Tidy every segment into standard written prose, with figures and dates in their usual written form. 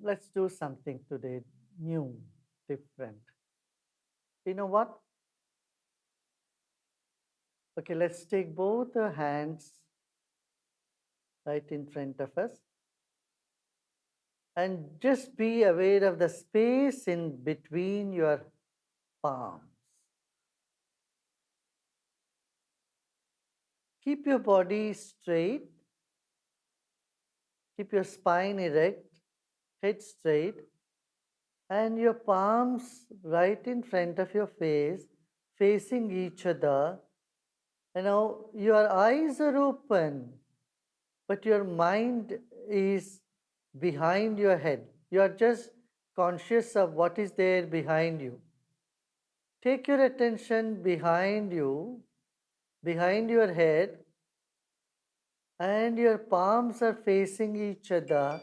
let's do something today new, different. You know what? Okay, let's take both our hands right in front of us and just be aware of the space in between your palms. Keep your body straight, keep your spine erect, head straight, and your palms right in front of your face, facing each other. And now your eyes are open, but your mind is behind your head. You are just conscious of what is there behind you. Take your attention behind you, behind your head, and your palms are facing each other.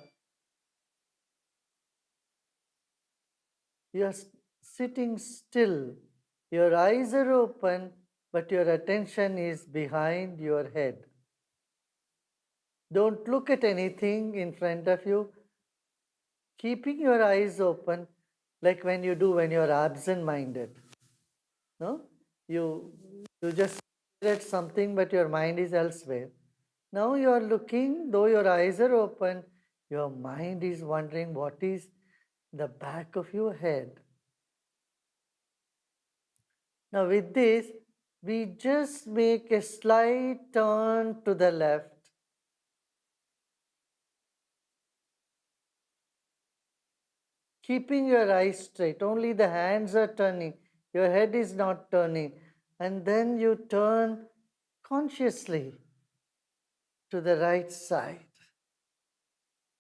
You are sitting still. Your eyes are open, but your attention is behind your head. Don't look at anything in front of you. Keeping your eyes open, like when you do when you're absent minded. No? You just stare at something, but your mind is elsewhere. Now you are looking, though your eyes are open, your mind is wondering what is the back of your head. Now, with this, we just make a slight turn to the left. Keeping your eyes straight, only the hands are turning, your head is not turning. And then you turn consciously to the right side.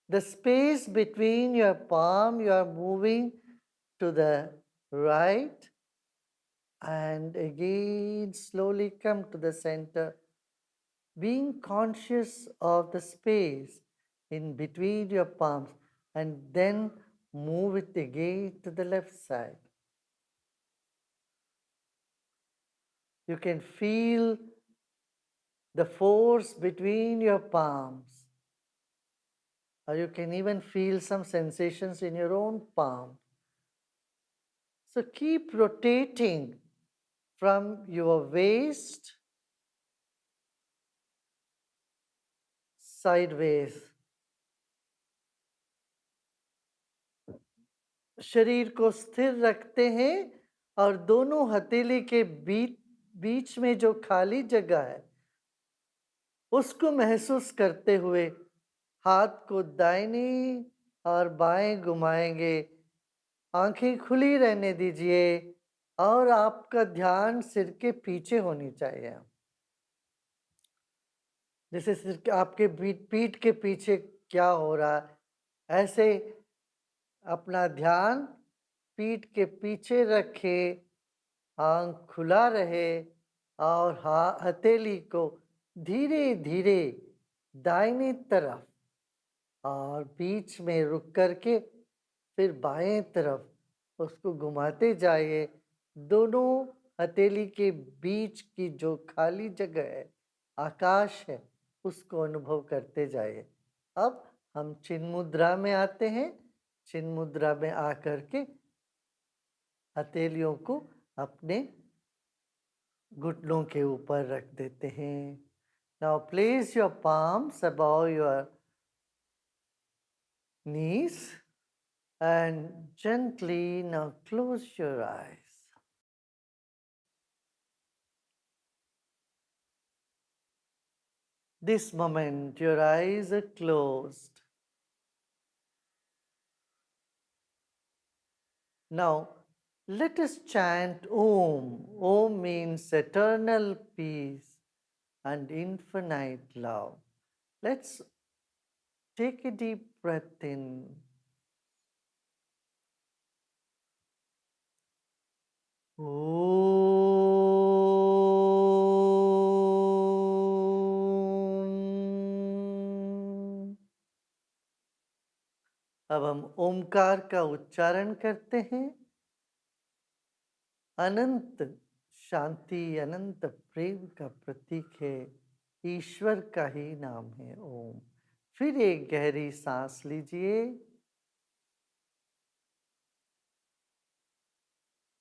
The space between your palm, you are moving to the right and again slowly come to the center, being conscious of the space in between your palms, and then move it again to the left side. You can feel the force between your palms, or you can even feel some sensations in your own palm. So keep rotating from your waist sideways. शरीर को स्थिर रखते हैं और दोनों हथेली के बीच में जो खाली जगह है उसको महसूस करते हुए हाथ को दाहिनी और बाएं घुमाएंगे। आंखें खुली रहने दीजिए और आपका ध्यान सिर के पीछे होनी चाहिए। जैसे सिर के आपके पीठ के पीछे क्या हो रहा है, ऐसे अपना ध्यान पीठ के पीछे रखे, आंख खुला रहे और हथेली को धीरे धीरे दाहिनी तरफ और बीच में रुक करके फिर बाएं तरफ उसको घुमाते जाइए। दोनों हथेली के बीच की जो खाली जगह है, आकाश है, उसको अनुभव करते जाइए। अब हम चिन्ह मुद्रा में आते हैं। चिन्ह मुद्रा में आकर के हथेलियों को अपने घुटनों के ऊपर रख देते हैं। Now place your palms above your knees and gently now close your eyes. This moment your eyes are closed. Now let us chant Om. Om means eternal peace and infinite love. Let's take a deep breath in. Om. अब हम ओमकार का उच्चारण करते हैं। अनंत शांति, अनंत प्रेम का प्रतीक है, ईश्वर का ही नाम है ओम। फिर एक गहरी सांस लीजिए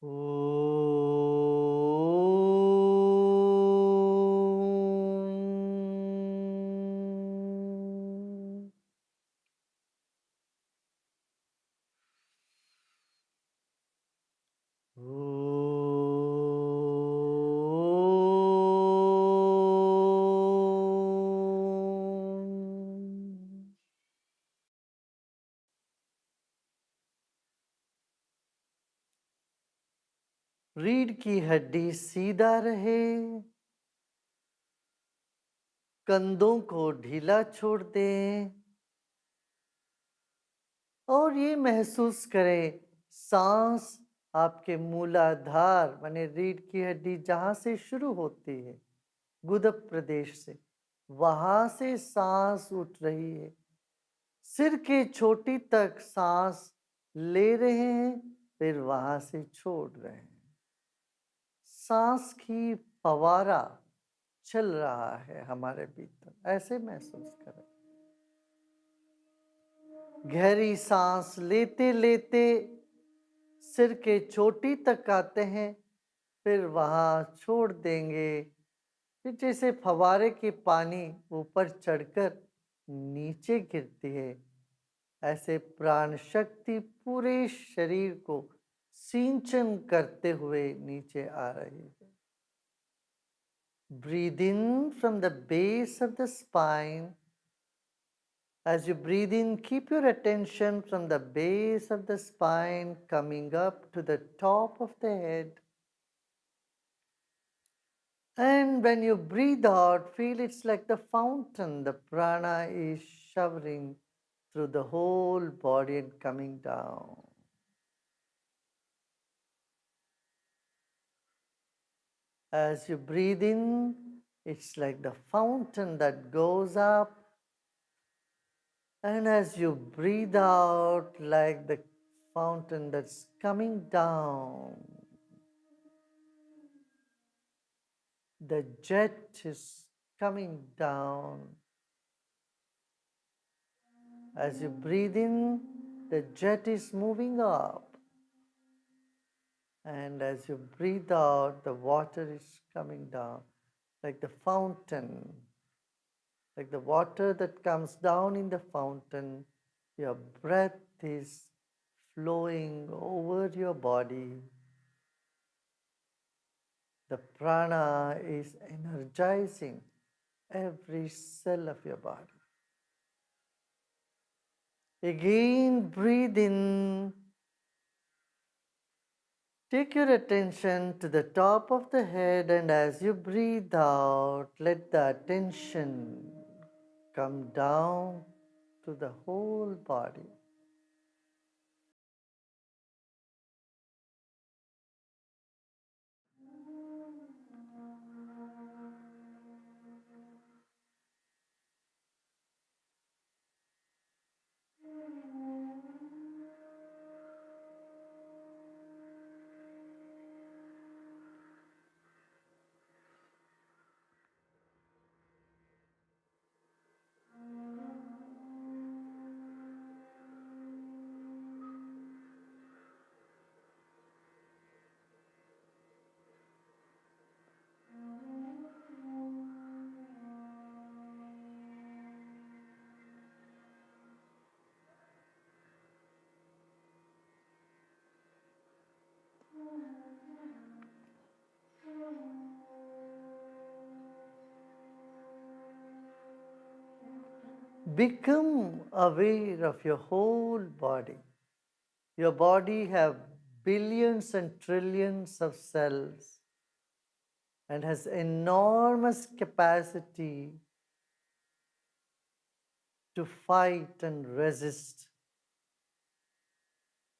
Om. Om. रीढ़ की हड्डी सीधा रहे, कंधों को ढीला छोड़ दें और ये महसूस करें सांस आपके मूलाधार माने रीढ़ की हड्डी जहाँ से शुरू होती है गुदप प्रदेश से, वहां से सांस उठ रही है, सिर के चोटी तक सांस ले रहे हैं, फिर वहां से छोड़ रहे हैं। सांस की फवारा चल रहा है हमारे भीतर, ऐसे महसूस करें। गहरी सांस लेते लेते सिर के चोटी तक आते हैं, फिर वहां छोड़ देंगे। फिर जैसे फवारे के पानी ऊपर चढ़कर नीचे गिरती है, ऐसे प्राण शक्ति पूरे शरीर को सिंचन करते हुए नीचे आ रही है। Breathe in from the base of the spine. As you breathe in, keep your attention from the base of the spine coming up to the top of the head. And when you breathe out, feel it's like the fountain. The prana is showering through the whole body and coming down. As you breathe in, it's like the fountain that goes up. And as you breathe out, like the fountain that's coming down, the jet is coming down. As you breathe in, the jet is moving up. And as you breathe out, the water is coming down like the fountain, like the water that comes down in the fountain. Your breath is flowing over your body. The prana is energizing every cell of your body. Again, breathe in. Take your attention to the top of the head, and as you breathe out, let the attention come down to the whole body. Become aware of your whole body. Your body have billions and trillions of cells and has enormous capacity to fight and resist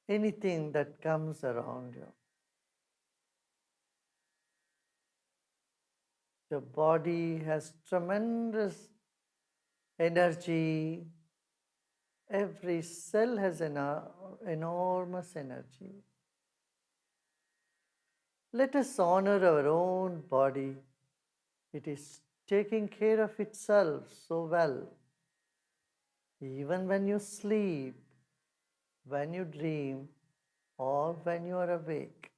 anything that comes around you. Your body has tremendous energy. Every cell has an enormous energy. Let us honor our own body. It is taking care of itself so well. Even when you sleep, when you dream, or when you are awake,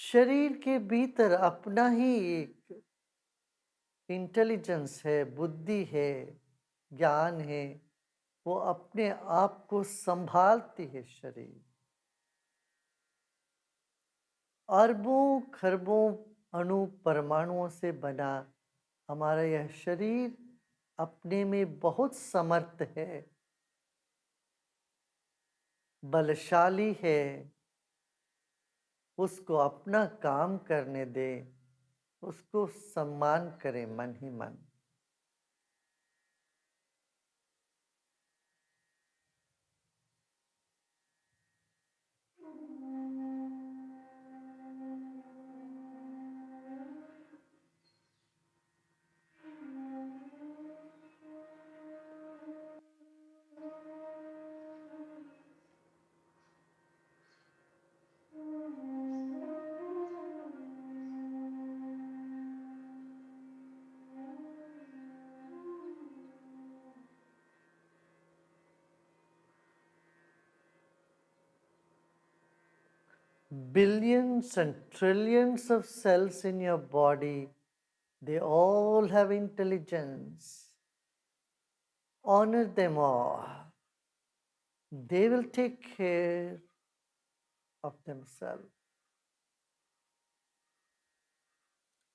शरीर के भीतर अपना ही एक intelligence है, बुद्धि है, ज्ञान है, वो अपने आप को संभालती है शरीर। अरबों खरबों अणु परमाणुओं से बना हमारा यह शरीर अपने में बहुत समर्थ है, बलशाली है। उसको अपना काम करने दे, उसको सम्मान करें मन ही मन। Billions and trillions of cells in your body, they all have intelligence. Honor them all. They will take care of themselves.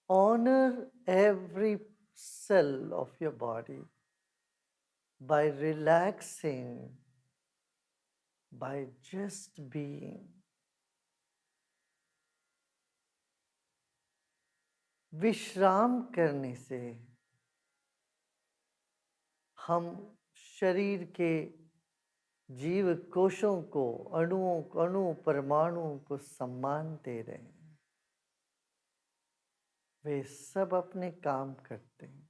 Honor every cell of your body by relaxing, by just being. विश्राम करने से हम शरीर के जीव कोशों को, अणुओं अणु परमाणुओं को सम्मान दे रहे हैं। वे सब अपने काम करते हैं।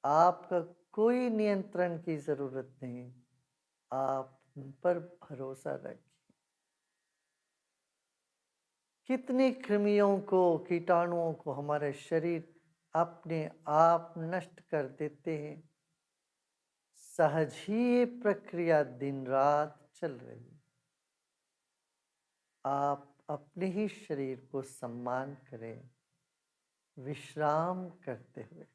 आपका कोई नियंत्रण की जरूरत नहीं, आप उन पर भरोसा रखिए। कितने कृमियों को, कीटाणुओं को हमारे शरीर अपने आप नष्ट कर देते हैं। सहज ही ये प्रक्रिया दिन रात चल रही है। आप अपने ही शरीर को सम्मान करें, विश्राम करते हुए।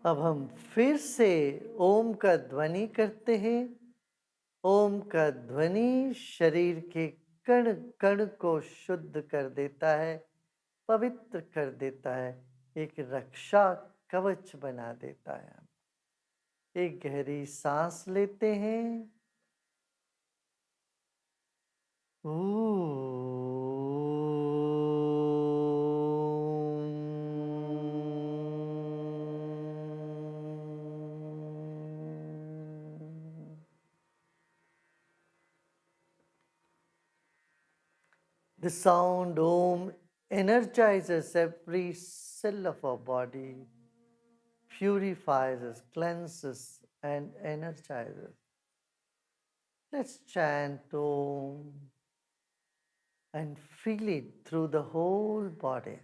अब हम फिर से ओम का ध्वनि करते हैं। ओम का ध्वनि शरीर के कण कण को शुद्ध कर देता है, पवित्र कर देता है, एक रक्षा कवच बना देता है। एक गहरी सांस लेते हैं। The sound Om energizes every cell of our body, purifies us, cleanses, and energizes. Let's chant Om and feel it through the whole body.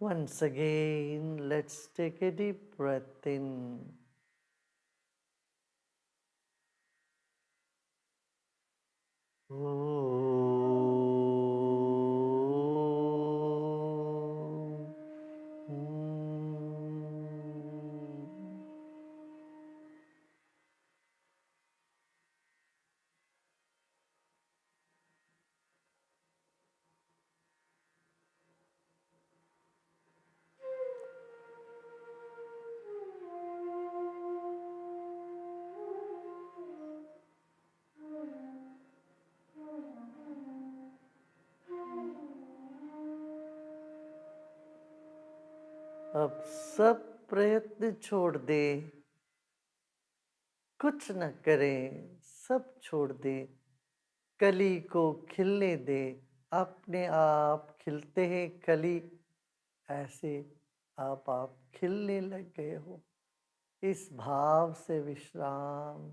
Once again, let's take a deep breath in. अब सब प्रयत्न छोड़ दे, कुछ न करें, सब छोड़ दे, कली को खिलने दे, अपने आप खिलते हैं कली, ऐसे आप खिलने लग गए हो। इस भाव से विश्राम,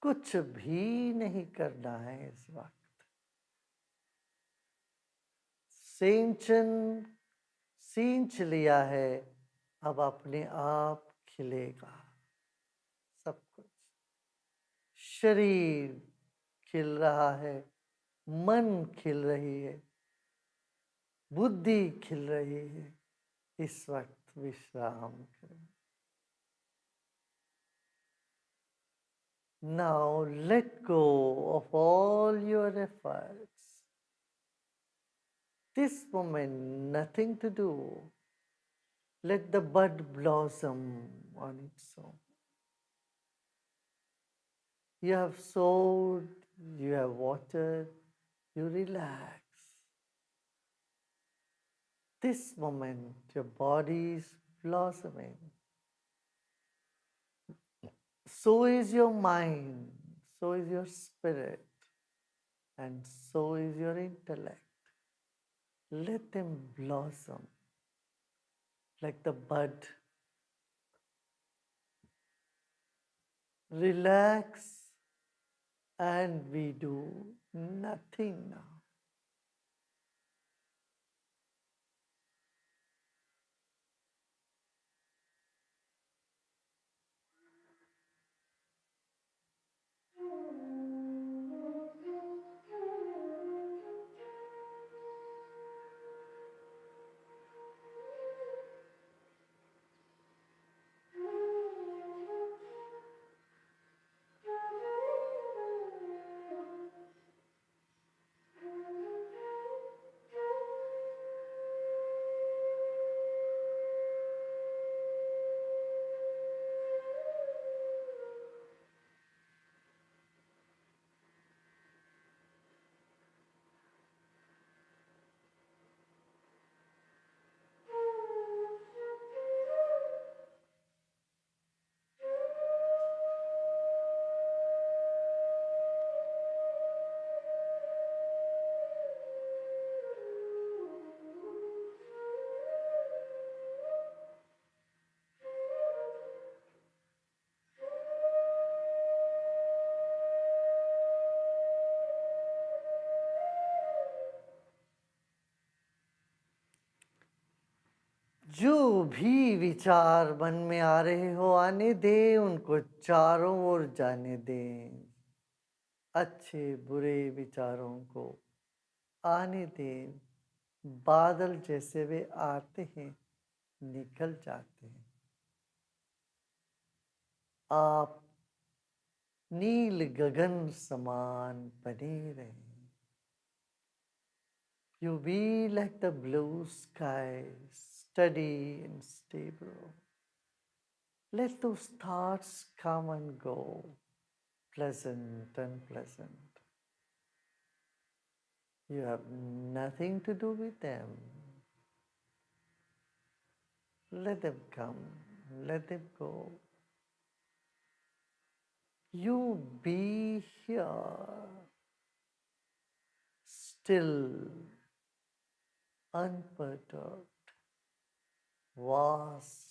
कुछ भी नहीं करना है इस वक्त। सिंचन सींच लिया है, अब अपने आप खिलेगा सब कुछ। शरीर खिल रहा है, मन खिल रही है, बुद्धि खिल रही है। इस वक्त विश्राम करें। Now let go of all your efforts. This moment, nothing to do. Let the bud blossom on its own. You have sowed, you have watered, you relax. This moment, your body is blossoming. So is your mind, so is your spirit, and so is your intellect. Let them blossom like the bud. Relax, and we do nothing now. जो भी विचार मन में आ रहे हो आने दे, उनको चारों ओर जाने दें। अच्छे बुरे विचारों को आने दें। बादल जैसे वे आते हैं, निकल जाते हैं। आप नील गगन समान बने रहें। You be like the blue sky, steady and stable. Let those thoughts come and go, pleasant and pleasant. You have nothing to do with them. Let them come, let them go. You be here, still, unperturbed, vast.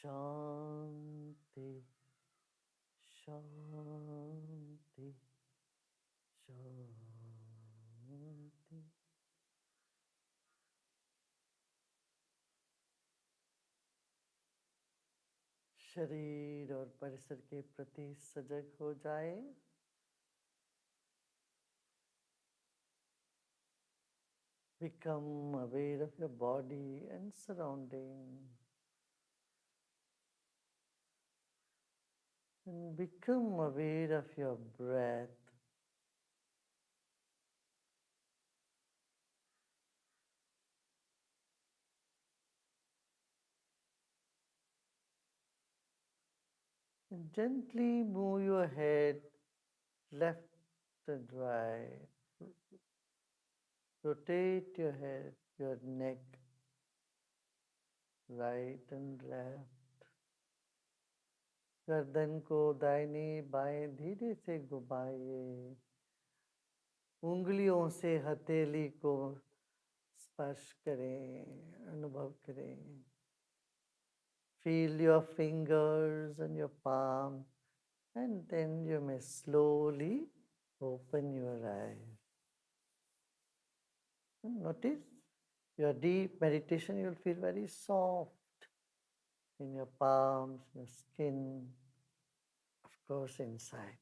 शांति शांति शांति। शरीर और परिसर के प्रति सजग हो जाए। Become aware of your body and surrounding. And become aware of your breath. And gently move your head left and right. Rotate your head, your neck, right and left. गर्दन को दाहिने बाएं धीरे से घुमाइए। उंगलियों से हथेली को स्पर्श करें, अनुभव करें। Feel your fingers and your palm, and then you may slowly open your eyes. Notice your deep meditation, you'll feel very soft in your palms, your skin, of course, inside.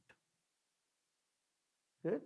Good.